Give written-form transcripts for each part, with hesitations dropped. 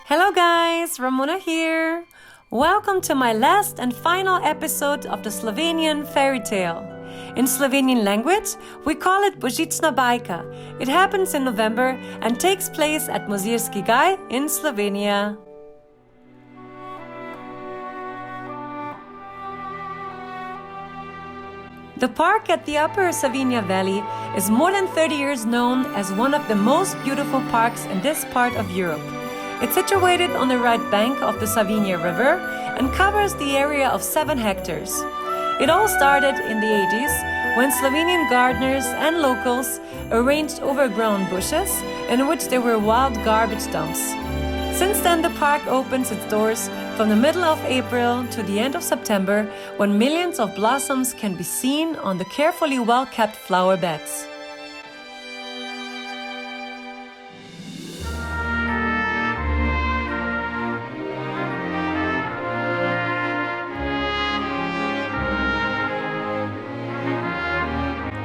Hello guys, Ramona here. Welcome to my last and final episode of the Slovenian Fairytale. In Slovenian language, we call it bozicnabajka. It happens in November and takes place at Mozirski Gaj in Slovenia. The park at the Upper Savinja Valley is more than 30 years known as one of the most beautiful parks in this part of Europe. It's situated on the right bank of the Savinja River and covers the area of 7 hectares. It all started in the 80s when Slovenian gardeners and locals arranged overgrown bushes in which there were wild garbage dumps. Since then, the park opens its doors from the middle of April to the end of September, when millions of blossoms can be seen on the carefully well-kept flower beds.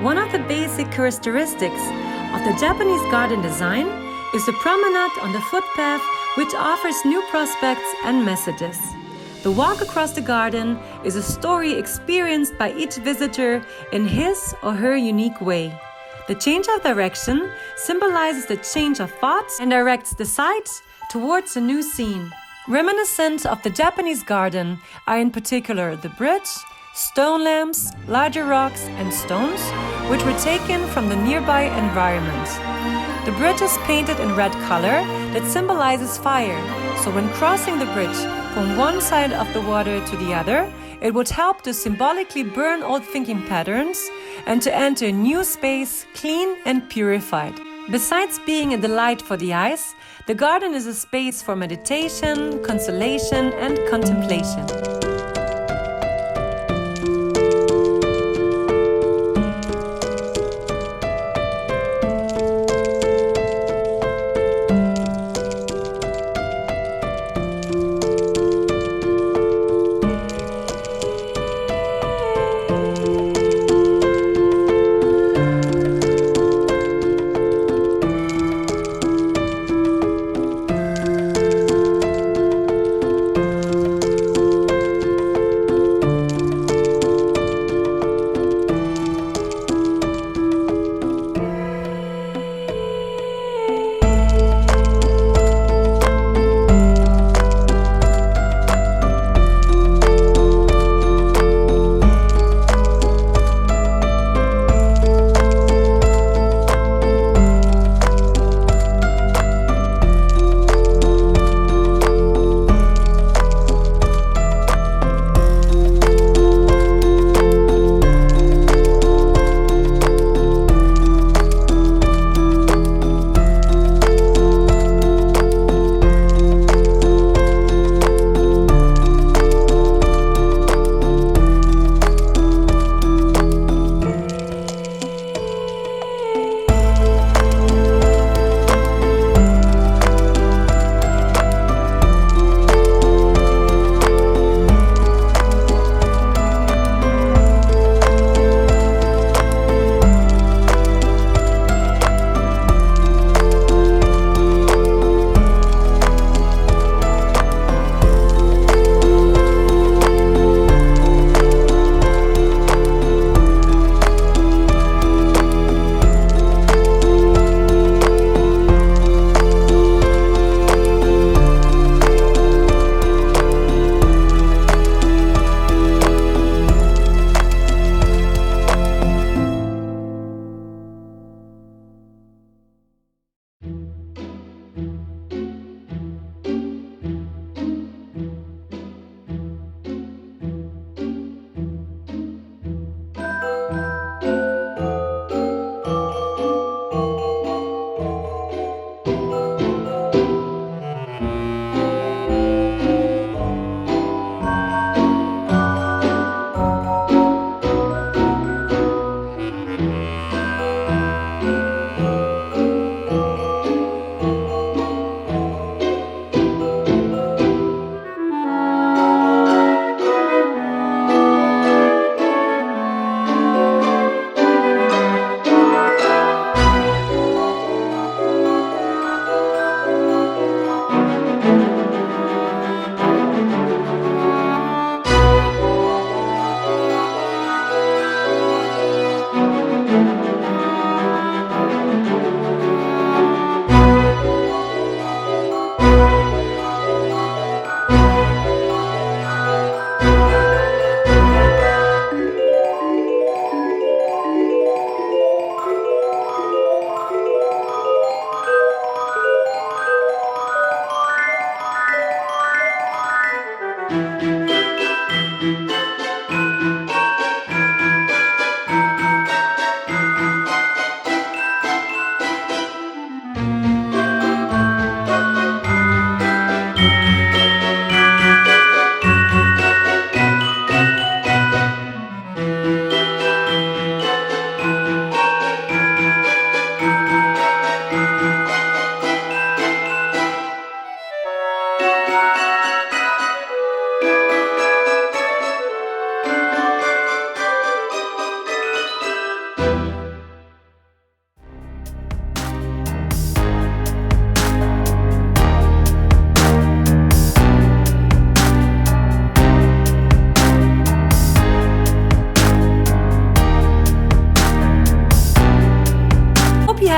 One of the basic characteristics of the Japanese garden design is the promenade on the footpath, which offers new prospects and messages. The walk across the garden is a story experienced by each visitor in his or her unique way. The change of direction symbolizes the change of thoughts and directs the sight towards a new scene. Reminiscent of the Japanese garden are in particular the bridge, stone lamps, larger rocks and stones, which were taken from the nearby environment. The bridge is painted in red color that symbolizes fire, so when crossing the bridge from one side of the water to the other, it would help to symbolically burn old thinking patterns and to enter a new space clean and purified. Besides being a delight for the eyes, the garden is a space for meditation, consolation and contemplation.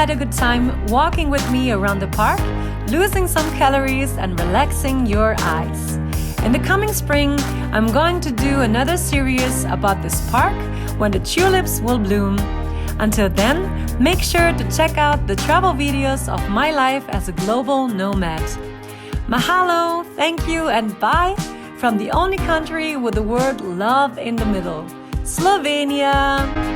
had a good time walking with me around the park, losing some calories and relaxing your eyes. In the coming spring, I'm going to do another series about this park when the tulips will bloom. Until then, make sure to check out the travel videos of my life as a global nomad. Mahalo, thank you, and bye from the only country with the word love in the middle, Slovenia.